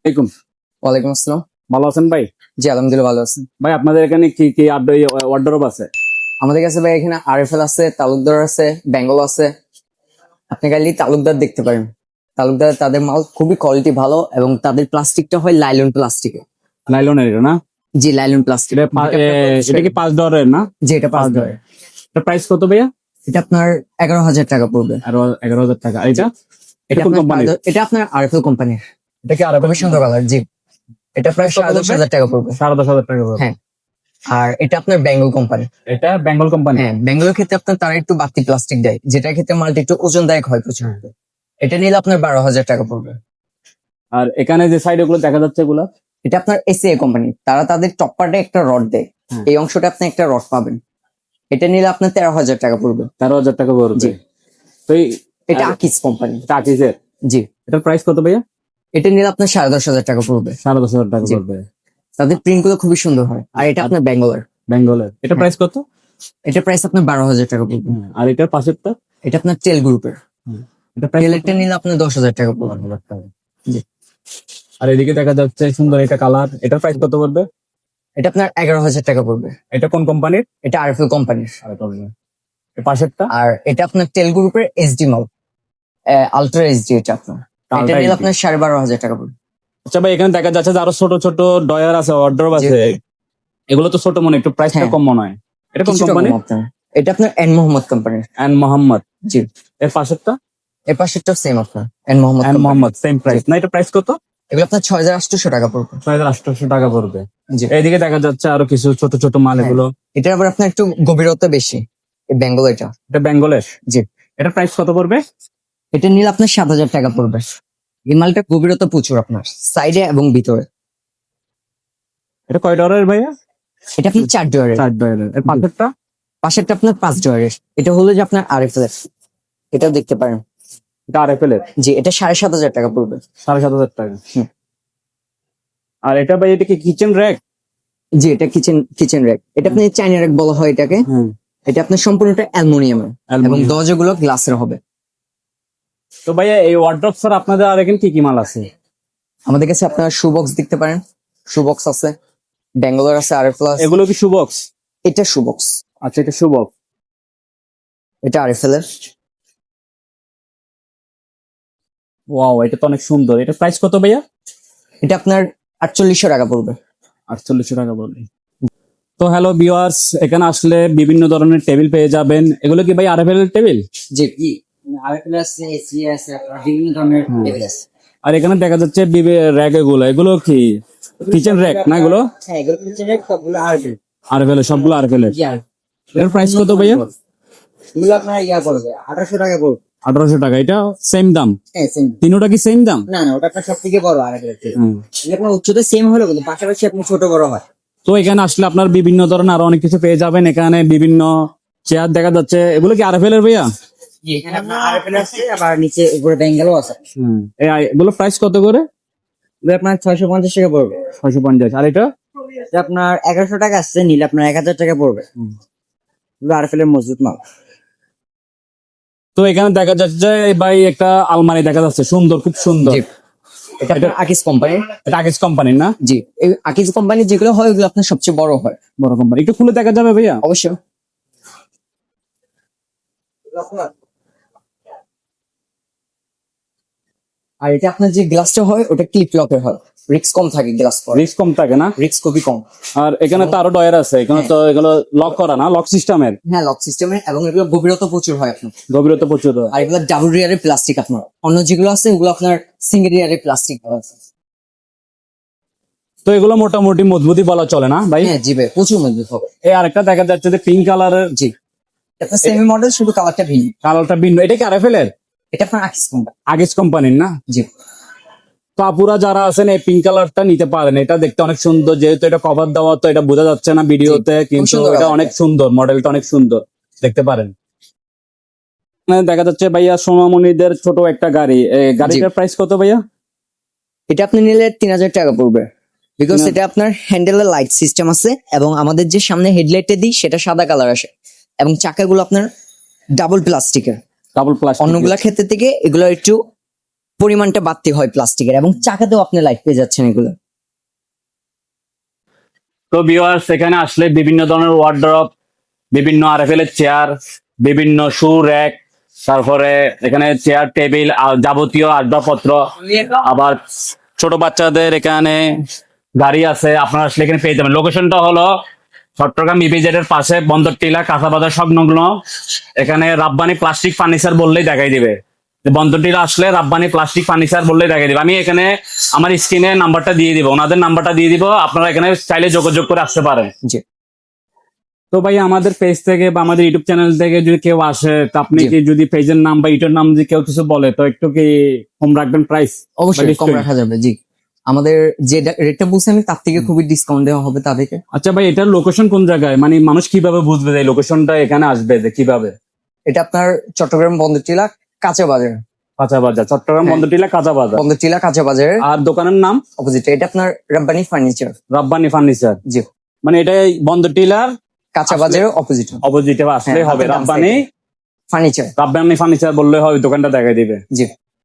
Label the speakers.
Speaker 1: আসসালামাইকুম।
Speaker 2: ওয়ালাইকুম আসসালাম।
Speaker 1: ভালো আছেন ভাই?
Speaker 2: জি আলহামদুলিল্লাহ ভালো আছি।
Speaker 1: ভাই আপনাদের এখানে কি কি ওয়ার্ডরোব আছে?
Speaker 2: আমাদের কাছে ভাই এখানে আরএফএল আছে, তালুকদার আছে, বেঙ্গল আছে। আপনি খালি তালুকদার দেখতে পারেন। তালুকদার তাদের মাল খুবই কোয়ালিটি ভালো এবং তাদের প্লাস্টিকটা হয় লাইলন প্লাস্টিকে।
Speaker 1: লাইলনের এটা না?
Speaker 2: জি লাইলন প্লাস্টিক।
Speaker 1: এটা কি 5 ডলারের না?
Speaker 2: জি এটা $5।
Speaker 1: এটা প্রাইস কত ভাইয়া?
Speaker 2: এটা আপনার 11,000 টাকা পড়বে।
Speaker 1: আর 11,000 টাকা। আর এটা
Speaker 2: এটা
Speaker 1: কোন
Speaker 2: আপনার
Speaker 1: কোম্পানির?
Speaker 2: এটা আপনার আরএফএল কোম্পানির।
Speaker 1: এটা কি
Speaker 2: খুবই সুন্দর কালার। জি এটা প্রায়
Speaker 1: কত পড়বে?
Speaker 2: 10,500 টাকা পড়বে।
Speaker 1: 10,500 টাকা পড়বে।
Speaker 2: হ্যাঁ আর এটা আপনার বেঙ্গল কোম্পানি।
Speaker 1: এটা বেঙ্গল কোম্পানি।
Speaker 2: হ্যাঁ বেঙ্গলের ক্ষেত্রে আপনার তারা একটু বাড়তি প্লাস্টিক দেয়, যেটার ক্ষেত্রে মালটা একটু ওজনদায়ক হয় প্রচুর। এটা নিলে আপনার 12,000 টাকা পড়বে।
Speaker 1: আর এখানে যে সাইড গুলো দেখা যাচ্ছে এগুলা,
Speaker 2: এটা আপনার এসিআই কোম্পানি, তারা তাদের টপ পার্টে একটা রড দেয়।
Speaker 1: হ্যাঁ।
Speaker 2: এই অংশটা আপনি একটা রড পাবেন। এটা নিলে আপনার 13,000 টাকা পড়বে।
Speaker 1: 13,000 টাকা পড়বে।
Speaker 2: জি।
Speaker 1: তো
Speaker 2: এটা আকিজ কোম্পানি।
Speaker 1: টাকিজের
Speaker 2: জি
Speaker 1: এটার প্রাইস কত ভাইয়া?
Speaker 2: এটা নিলে আপনার 10,500 টাকা পড়বে।
Speaker 1: 10,500 টাকা
Speaker 2: জি।
Speaker 1: পড়বে।
Speaker 2: তাদের প্রিন্ট গুলো খুবই সুন্দর হয়। আর এটা আপনার বেঙ্গলের।
Speaker 1: বেঙ্গলের এটা প্রাইস কত?
Speaker 2: এটা প্রাইস আপনার 12,000 টাকা পড়বে।
Speaker 1: আর এটার পাশেরটা?
Speaker 2: এটা আপনার টেল গ্রুপের।
Speaker 1: এটা প্রাইস
Speaker 2: টেলেরটা নিলে আপনার 10,000 টাকা পড়বে। জি।
Speaker 1: আর এদিকে দেখা যাচ্ছে সুন্দর এটা কালার, এটার প্রাইস কত পড়বে?
Speaker 2: এটা আপনার 11,000 টাকা পড়বে।
Speaker 1: এটা কোন কোম্পানির?
Speaker 2: এটা আরএফএল কোম্পানির।
Speaker 1: এর পাশেরটা?
Speaker 2: আর এটা আপনার টেল গ্রুপের এইচডি মাল, আলট্রা এইচডি। এটা আপনার এটা নিলে আপনার 12,500 টাকা পড়বে।
Speaker 1: আচ্ছা ভাই, এখানে দেখা যাচ্ছে যে আরো ছোট ছোট ডয়ার আছে, ওয়ার্ডরোব আছে। এগুলো তো ছোট মনে, একটু প্রাইসটা
Speaker 2: হ্যাঁ।
Speaker 1: কম মনে হয়। এটা কোন
Speaker 2: কিছুটা
Speaker 1: কোম্পানি?
Speaker 2: কম আপনার। এটা আপনার এন মোহাম্মদ কোম্পানির।
Speaker 1: এন্ড মোহাম্মদ।
Speaker 2: জি।
Speaker 1: এর পাশেরটা?
Speaker 2: এর পাশেরটাও সেম আপনার N Mohammad
Speaker 1: and
Speaker 2: company.
Speaker 1: Mohammad same price না? এটা প্রাইস কত?
Speaker 2: এগুলো আপনার 6,800 টাকা পড়বে।
Speaker 1: 6,800 টাকা পড়বে।
Speaker 2: জি।
Speaker 1: এইদিকে দেখা যাচ্ছে আরো কিছু ছোট ছোট মাল,
Speaker 2: হ্যাঁ।
Speaker 1: এগুলো
Speaker 2: এটা আবার আপনার একটু গভীরতা বেশি, এই বেঙ্গল এটা।
Speaker 1: এটা বেঙ্গলের।
Speaker 2: জি।
Speaker 1: এটা প্রাইস কত পড়বে?
Speaker 2: এটা নিলে আপনার 7,000 টাকা পড়বে। এই মালটা গভীরতা প্রচুর আপনার সাইডে এবং ভিতরে।
Speaker 1: এটা কয় ডলারের ভাইয়া?
Speaker 2: এটা আপনার 4 ডলারের।
Speaker 1: 4 ডলারের। এর পাশেরটা?
Speaker 2: পাশেরটা আপনার 5 ডলারের। এটা হলো যে আপনার আরএফএল, এটাও দেখতে পারেন।
Speaker 1: এটা আরএফএল এর।
Speaker 2: জি এটা 7,500 টাকা পড়বে।
Speaker 1: 7,500 টাকা।
Speaker 2: হুম।
Speaker 1: আর এটা ভাই, এটা কি কিচেন র্যাক?
Speaker 2: জি এটা কিচেন র্যাক। এটা আপনি চাইনা র্যাক বলা হয় এটাকে। এটা আপনার সম্পূর্ণটা অ্যালুমিনিয়ামের এবং দরজাগুলো গ্লাসের হবে।
Speaker 1: তো ভাইয়া এই ওয়ার্ড্রপ স্যার আপনাদের আর এখানে কি কি মাল আছে?
Speaker 2: আমাদের কাছে আপনার শু বক্স দেখতে পারেন। শু বক্স আছে, ব্যাঙ্গালোর আছে, আরএফএল আছে।
Speaker 1: এগুলো কি শু বক্স?
Speaker 2: এটা শু বক্স।
Speaker 1: আচ্ছা, এটা শু বক্স।
Speaker 2: এটা আরএফএল এর।
Speaker 1: ওয়াও, এটা তো অনেক সুন্দর। এটা প্রাইস কত ভাইয়া?
Speaker 2: এটা আপনার 4,800 টাকা পড়বে।
Speaker 1: 4800 টাকা বললি। তো হ্যালো ভিউয়ার্স, এখানে আসলে বিভিন্ন ধরনের টেবিল পেয়ে যাবেন। এগুলো কি ভাই আরএফএল এর টেবিল?
Speaker 2: জি আরএফএল আছে, এসি আছে, আপনার বিভিন্ন ধরনের টেবিল আছে।
Speaker 1: আর এখানে দেখা যাচ্ছে র্যাক, এগুলো কি কিচেন র্যাক না? এগুলো
Speaker 2: হ্যাঁ এগুলো কিচেন র্যাক, সবগুলো আরএফএল।
Speaker 1: আরএফএল এর, সবগুলো আরএফএল এর।
Speaker 2: জি আর
Speaker 1: এর প্রাইস কত ভাইয়া?
Speaker 2: এগুলো আপনার পড়বে 1,800 টাকা পড়বে।
Speaker 1: 1800 টাকা। এটা সেম দাম?
Speaker 2: হ্যাঁ সেম।
Speaker 1: তিনোটা কি সেম দাম?
Speaker 2: না ওটা আপনার সব থেকে বড় আরএফএল এর। এটা আপনার উচ্চতা সেম হলো কিন্তু পাশাপাশি আপনি ছোট বড় হয়।
Speaker 1: তো এখানে আসলে আপনার বিভিন্ন ধরনের আরো অনেক কিছু পেয়ে যাবেন। এখানে বিভিন্ন চেয়ার দেখা যাচ্ছে। এগুলো কি আরএফএল এর ভাইয়া?
Speaker 2: জি এখানে আপনার আরএফএল আছে, আবার নিচে উপরে বেঙ্গলও আছে।
Speaker 1: এগুলো প্রাইস কত করে?
Speaker 2: এটা আপনার 650 টাকা পড়বে।
Speaker 1: 650। আর এটা?
Speaker 2: এটা আপনার 1,100 টাকা আসছে, নিলে আপনার 1,000 টাকা পড়বে। এগুলো আরএফএল এর মজবুত মাল।
Speaker 1: তো এখানে দেখা যাচ্ছে যে ভাই একটা আলমারি দেখা যাচ্ছে, সুন্দর, খুব সুন্দর।
Speaker 2: জি এটা আপনার আকিজ কোম্পানি।
Speaker 1: এটা আকিজ কোম্পানির না?
Speaker 2: জি এই আকিজ কোম্পানি যেগুলো হয় ওগুলো আপনার সবচেয়ে বড় হয়।
Speaker 1: বড় কোম্পানি। একটু খুলে দেখা যাবে ভাইয়া?
Speaker 2: অবশ্যই। আর এটা আপনার যে গ্লাসটা হয় ওটা ক্লিপ লকের হয়, রিস্ক কম থাকে গ্লাস পরে।
Speaker 1: রিস্ক কম থাকে না?
Speaker 2: রিস্ক খুবই কম।
Speaker 1: আর এখানে তো আরো ডয়ার আছে। এখানে তো এগুলো লক করা না, লক সিস্টেমের?
Speaker 2: হ্যাঁ লক সিস্টেমের, এবং এগুলো গভীরতা প্রচুর হয় আপনার।
Speaker 1: গভীরতা প্রচুর।
Speaker 2: আর এগুলো ডাবল রিয়ারের প্লাস্টিক আপনার। অন্য যেগুলো আছে ওগুলো আপনার সিঙ্গেল রিয়ারের প্লাস্টিক আছে।
Speaker 1: তো এগুলো মোটামুটি মজবুতি বলা চলে না ভাই?
Speaker 2: হ্যাঁ জি ভাই প্রচুর মজবুত হবে।
Speaker 1: এই আরেকটা দেখা যাচ্ছে যে পিঙ্ক কালারের।
Speaker 2: জি এটা সেমি মডেল, শুধু কালারটা ভিন্ন।
Speaker 1: কালারটা ভিন্ন। এটা কি আরএফএল এর?
Speaker 2: এটা আপনার আকিজ কোম্পানি।
Speaker 1: আগেজ কোম্পানির না?
Speaker 2: জি
Speaker 1: তো আপুরা যারা আছেন এই পিঙ্ক কালারটা নিতে পারেন। এটা দেখতে অনেক সুন্দর, যেহেতু এটা কভার দেওয়া, তো এটা বোঝা যাচ্ছে না ভিডিওতে, কিন্তু
Speaker 2: সুন্দর
Speaker 1: এটা
Speaker 2: কালারটা।
Speaker 1: অনেক সুন্দর, মডেলটা অনেক সুন্দর, দেখতে পারেন। এখানে দেখা যাচ্ছে ভাইয়া সোনামণিদের ছোট একটা গাড়ি। এই গাড়িটার প্রাইস কত ভাইয়া?
Speaker 2: এটা আপনি নিলে 3,000 টাকা পড়বে। বিকজ এটা আপনার হ্যান্ডেলের লাইট সিস্টেম আছে, এবং আমাদের যে সামনে হেডলাইটে দিই সেটা সাদা কালার আসে, এবং চাকাগুলো আপনার ডাবল প্লাস্টিকের।
Speaker 1: Double plus.
Speaker 2: অন্যগুলা ক্ষেত্রে থেকে এগুলো একটু পরিমাণটা বাড়তি হয় প্লাস্টিকের, এবং চাকাতেও আপনি লাইট পেয়ে যাচ্ছেন এগুলো।
Speaker 1: তো ভিউয়ার্স, এখানে আসলে বিভিন্ন ধরনের ওয়ার্ড্রপ, বিভিন্ন আরএফএল এর চেয়ার, বিভিন্ন শু র্যাক, তারপরে এখানে চেয়ার টেবিল যাবতীয় আসবাবপত্র, আবার ছোট বাচ্চাদের এখানে গাড়ি আছে, আপনারা আসলে এখানে পেয়ে যাবেন। লোকেশনটা হলো চট্টগ্রাম ইপিজেড এর পাশে বন্দর টিলা কাঁচা বাজার সংলগ্ন। এখানে রাব্বানি প্লাস্টিক ফার্নিচার বললেই দেখাই দিবে। বন্দর টিলা আসলে রাব্বানি প্লাস্টিক ফার্নিচার বললেই দেখাই দিবে। আমি এখানে আমার স্ক্রিনে নাম্বারটা দিয়ে দিব, ওনাদের নাম্বারটা দিয়ে দিব, আপনারা এখানে চাইলে যোগাযোগ করে আসতে পারেন।
Speaker 2: জি।
Speaker 1: তো ভাই আমাদের পেজ থেকে বা আমাদের ইউটিউব চ্যানেল থেকে যদি কেউ আসে, তো আপনি
Speaker 2: জি।
Speaker 1: কি যদি পেজের নাম বা ইউটিউব নাম যদি কেউ কিছু বলে, তো একটু কি কম রাখবেন প্রাইস?
Speaker 2: অবশ্যই কম রাখা যাবে। জি, আমাদের যে রেটটা বলছি আমি তার থেকে খুবই ডিসকাউন্ট দেওয়া হবে তাদেরকে।
Speaker 1: আচ্ছা ভাই, এটার লোকেশন কোন জায়গায়, মানে মানুষ কিভাবে বুঝবে যে এই লোকেশনটা এখানে আসবে, যে কিভাবে?
Speaker 2: এটা আপনার চট্টগ্রাম বন্দরটিলা কাঁচা বাজার,
Speaker 1: কাঁচা বাজার, চট্টগ্রাম
Speaker 2: হ্যাঁ।
Speaker 1: বন্দর টিলা কাঁচা বাজার।
Speaker 2: বন্দরটিলা কাঁচা বাজারের
Speaker 1: আর দোকানের নাম
Speaker 2: অপোজিটে এটা আপনার রাব্বানি ফার্নিচার।
Speaker 1: রাব্বানি ফার্নিচার।
Speaker 2: জি,
Speaker 1: মানে এটা বন্দর টিলার
Speaker 2: কাঁচা
Speaker 1: আসলে-
Speaker 2: বাজারের অপোজিটে
Speaker 1: অপোজিটে আসলে
Speaker 2: হ্যাঁ,
Speaker 1: হবে
Speaker 2: হাতের ডান
Speaker 1: রাব্বানি
Speaker 2: ফার্নিচার।
Speaker 1: রাব্বানি ফার্নিচার বললে হবে, দোকানটা দেখাই দিবে।
Speaker 2: জি।